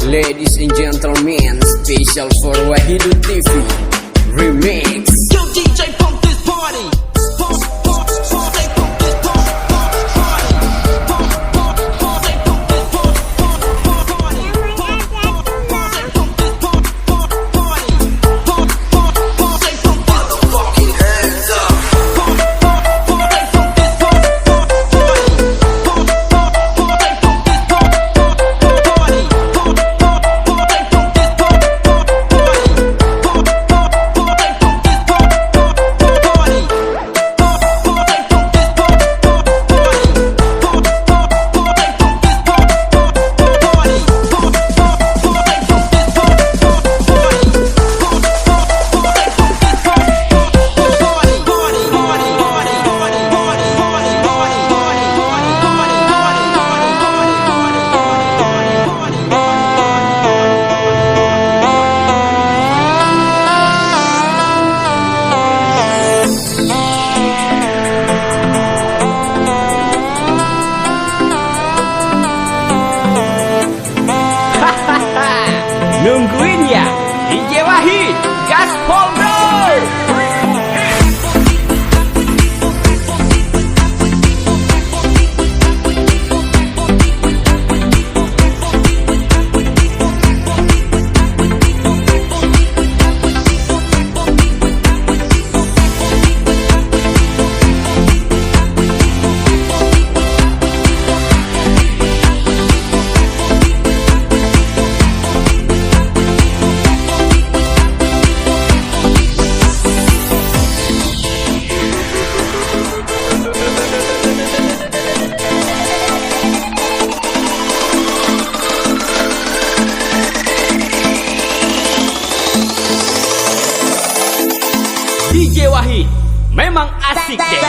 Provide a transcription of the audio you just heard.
Ladies and gentlemen, special for Wahidu TV Remix. Yo DJ, pump this party. Pump, pump, pump, they pump this party. Pump, pump, pump, they pump this party. Pump, party. Pump, pump, pump, they pump this party. Party. Pump, pump, pump, they pump this motherfucking hands up. Pump, pump, pump, they pump this party. Party. Pump, pump, pump, they pump this party. Party. Pump, pump, pump, they pump this party. Party. Pump, pump, pump, they pump this party. Nungguin ya, DJ Wahid, gaspol bro. DJ Wahid memang asik deh.